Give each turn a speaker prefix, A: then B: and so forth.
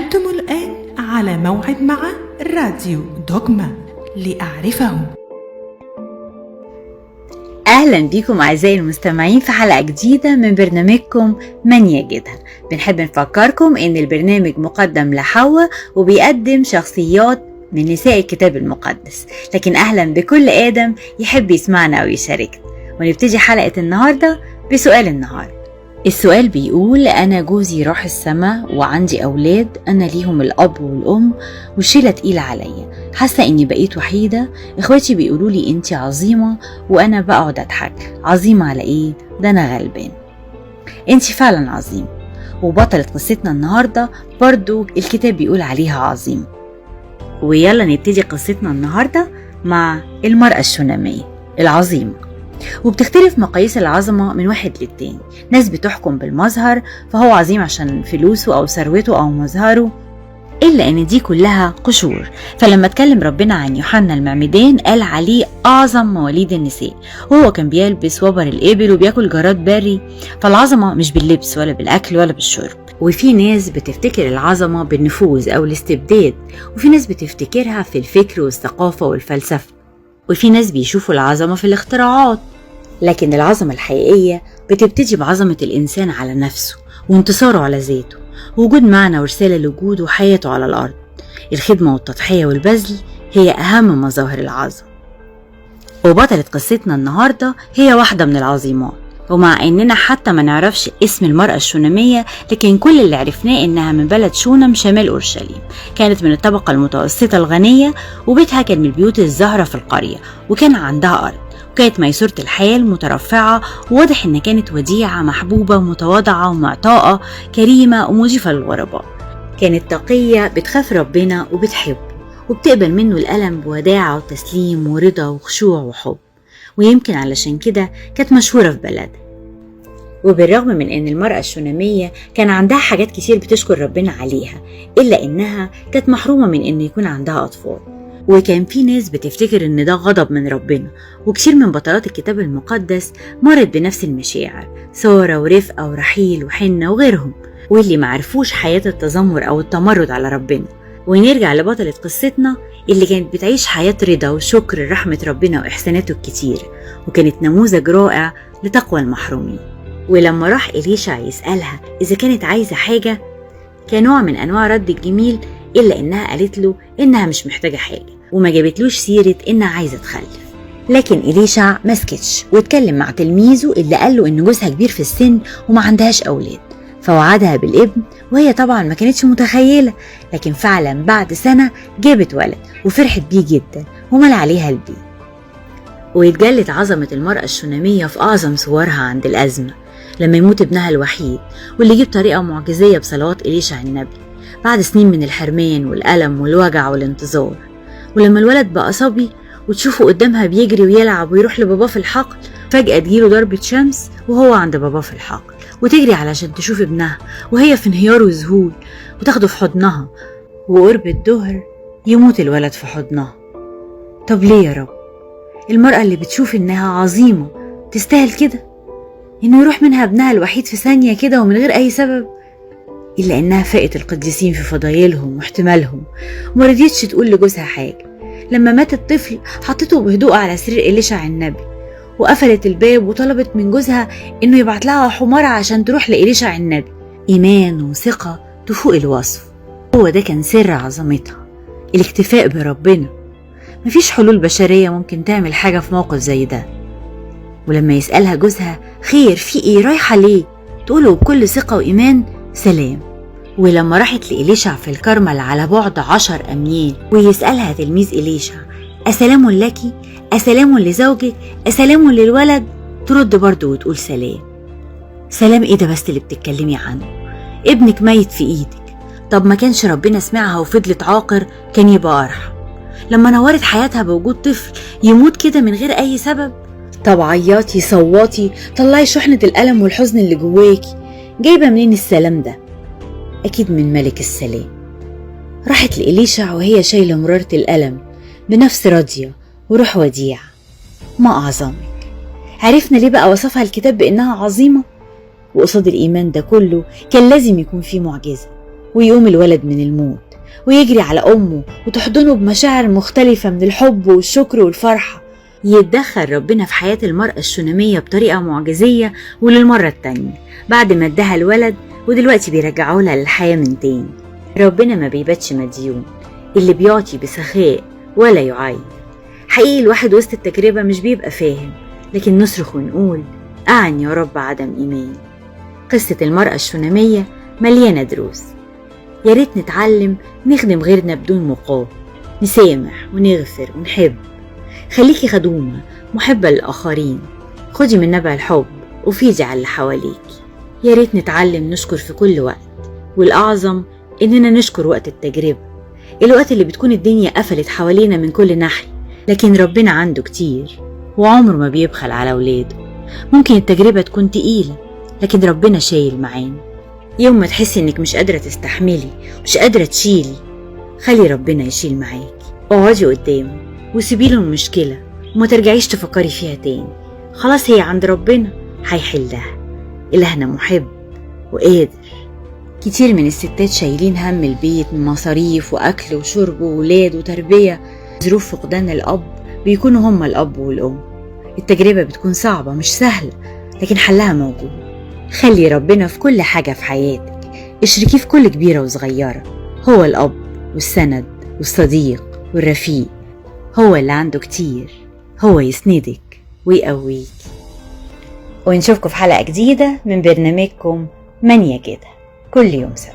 A: أنتم الآن على موعد مع راديو دوغما لأعرفه.
B: أهلا بكم أعزائي المستمعين في حلقة جديدة من برنامجكم من يجدها. بنحب نفكركم إن البرنامج مقدم لحواء وبيقدم شخصيات من نساء الكتاب المقدس، لكن أهلا بكل آدم يحب يسمعنا أو يشاركنا. ونبتدي حلقة النهاردة بسؤال النهاردة. السؤال بيقول: أنا جوزي راح السما وعندي أولاد، أنا ليهم الأب والأم والشيلة تقيلة عليا، حاسة إني بقيت وحيدة. إخواتي بيقولوا لي أنتي عظيمة وأنا بقعد أضحك. عظيمة على إيه؟ ده أنا غلبان. أنتي فعلا عظيمة، وبطلة قصتنا النهاردة برضو الكتاب بيقول عليها عظيمة. ويلا نبتدي قصتنا النهاردة مع المرأة الشونامية العظيمة. وبتختلف مقاييس العظمة من واحد للتاني. ناس بتحكم بالمظهر، فهو عظيم عشان فلوسه أو ثروته أو مظهره، إلا أن دي كلها قشور. فلما اتكلم ربنا عن يوحنا المعمدان قال عليه أعظم مواليد النساء، وهو كان بيلبس وبر الإبل وبياكل جراد بري. فالعظمة مش باللبس ولا بالأكل ولا بالشرب. وفي ناس بتفتكر العظمة بالنفوذ أو الاستبداد، وفي ناس بتفتكرها في الفكر والثقافة والفلسفة، وفي ناس بيشوفوا العظمة في الاختراعات. لكن العظمة الحقيقية بتبتدي بعظمة الإنسان على نفسه وانتصاره على ذاته، ووجود معنى ورسالة لوجوده وحياته على الأرض. الخدمة والتضحية والبذل هي أهم مظاهر العظمة. وبطلة قصتنا النهاردة هي واحدة من العظيمات. ومع إننا حتى ما نعرفش اسم المرأة الشونامية، لكن كل اللي عرفناه إنها من بلد شونم شمال أورشليم. كانت من الطبقة المتوسطة الغنية، وبيتها كان من البيوت الزهرة في القرية، وكان عندها أرض، وكانت ميسورة الحال مترفعة، وواضح إن كانت وديعة محبوبة متواضعة ومعطاءة كريمة ومضيفة للغرباء. كانت تقية بتخاف ربنا وبتحبه، وبتقبل منه الألم بوداعة وتسليم ورضا وخشوع وحب. ويمكن علشان كده كانت مشهورة في بلدها. وبالرغم من ان المرأة الشونامية كان عندها حاجات كتير بتشكر ربنا عليها، إلا إنها كانت محرومة من إن يكون عندها أطفال. وكان في ناس بتفتكر إن ده غضب من ربنا، وكتير من بطلات الكتاب المقدس مرت بنفس المشاعر، سارة ورفقة ورحيل وحنة وغيرهم، واللي معرفوش حياة التذمر أو التمرد على ربنا. ونرجع لبطلة قصتنا اللي كانت بتعيش حياة رضا وشكر رحمة ربنا وإحساناته الكتير، وكانت نموذج رائع لتقوى المحرومين. ولما راح إليشع يسألها إذا كانت عايزة حاجة كنوع من أنواع رد الجميل، إلا إنها قالت له إنها مش محتاجة حاجة، وما جابتلوش سيرة إنها عايزة تخلف. لكن إليشع مسكتش واتكلم مع تلميذه اللي قال له إن جوزها كبير في السن وما عندهاش أولاد، فوعدها بالابن. وهي طبعا ما كانتش متخيلة، لكن فعلا بعد سنة جابت ولد وفرحت بيه جدا ومل عليها البيت. ويتجلت عظمة المرأة الشونامية في أعظم صورها عند الأزمة، لما يموت ابنها الوحيد، واللي جه بطريقة معجزية بصلوات إليشع النبي بعد سنين من الحرمان والألم والوجع والانتظار. ولما الولد بقى صبي وتشوفه قدامها بيجري ويلعب ويروح لباباه في الحقل، فجأة تجيله ضربة شمس وهو عند باباه في الحقل، وتجري علشان تشوف ابنها وهي في انهيار وذهول، وتاخده في حضنها، وقرب الظهر يموت الولد في حضنها. طب ليه يا رب؟ المرأة اللي بتشوف انها عظيمة تستاهل كده؟ انه يروح منها ابنها الوحيد في ثانية كده ومن غير اي سبب؟ إلا إنها فاقت القديسين في فضايلهم واحتمالهم، وما رضيتش تقول لجوزها حاجة. لما مات الطفل حطته بهدوء على سرير إليشع النبي، وقفلت الباب وطلبت من جوزها إنه يبعت لها حمارة عشان تروح لإليشع النبي. إيمان وثقة تفوق الوصف. هو ده كان سر عظمتها، الاكتفاء بربنا. مفيش حلول بشرية ممكن تعمل حاجة في موقف زي ده. ولما يسألها جوزها خير في إيه رايحة ليه، تقوله بكل ثقة وإيمان سلام. ولما راحت لإليشع في الكرمل على بعد 10 أميال ويسألها تلميذ إليشع أسلام لك؟ أسلام لزوجك؟ أسلام للولد؟ ترد برضه وتقول سلام. سلام إيه ده بس اللي بتتكلمي عنه؟ ابنك ميت في إيدك. طب ما كانش ربنا سمعها وفضلت عاقر كان يبقى أرحم. لما نورت حياتها بوجود طفل يموت كده من غير أي سبب؟ طب عياطي صواتي طلعي شحنة الألم والحزن اللي جواكي. جايبة منين السلام ده؟ أكيد من ملك السلام. راحت لإليشع وهي شايلة مرارة الألم بنفس راضية وروح وديعة. ما أعظمك. عرفنا ليه بقى وصفها الكتاب بأنها عظيمة؟ وقصاد الإيمان ده كله كان لازم يكون فيه معجزة. ويقوم الولد من الموت ويجري على أمه وتحضنه بمشاعر مختلفة من الحب والشكر والفرحة. يتدخل ربنا في حياة المرأة الشونامية بطريقة معجزية، وللمرة التانية بعد ما اداها الولد ودلوقتي بيرجعوا لها للحياة من تاني. ربنا ما بيباتش مديون، اللي بيعطي بسخاء ولا يعاير. حقيقي الواحد وسط التجربة مش بيبقى فاهم، لكن نصرخ ونقول أعني يا رب عدم إيمان. قصة المرأة الشونامية مليانة دروس، يا ريت نتعلم نخدم غيرنا بدون مقابل، نسامح ونغفر ونحب. خليكي خدومة محبة للآخرين، خدي من نبع الحب وفيدي على اللي حواليكي. يا ريت نتعلم نشكر في كل وقت، والأعظم إننا نشكر وقت التجربة، الوقت اللي بتكون الدنيا قفلت حوالينا من كل ناحية، لكن ربنا عنده كتير وعمره ما بيبخل على ولاده. ممكن التجربة تكون تقيلة، لكن ربنا شايل معانا. يوم ما تحسي إنك مش قادرة تستحملي مش قادرة تشيلي، خلي ربنا يشيل معاكي. اقعدي قدامه وسيبيله المشكلة وما ترجعيش تفكري فيها تاني. خلاص هي عند ربنا هيحلها. إلهنا محب وقادر. كتير من الستات شايلين هم البيت من مصاريف وأكل وشرب وولاد وتربية. ظروف فقدان الأب بيكونوا هما الأب والأم. التجربة بتكون صعبة مش سهلة، لكن حلها موجود. خلي ربنا في كل حاجة في حياتك، اشركيه في كل كبيرة وصغيرة. هو الأب والسند والصديق والرفيق، هو اللي عنده كتير، هو يسندك ويقويك. ونشوفكم في حلقة جديدة من برنامجكم من يجدها كل يوم سبت.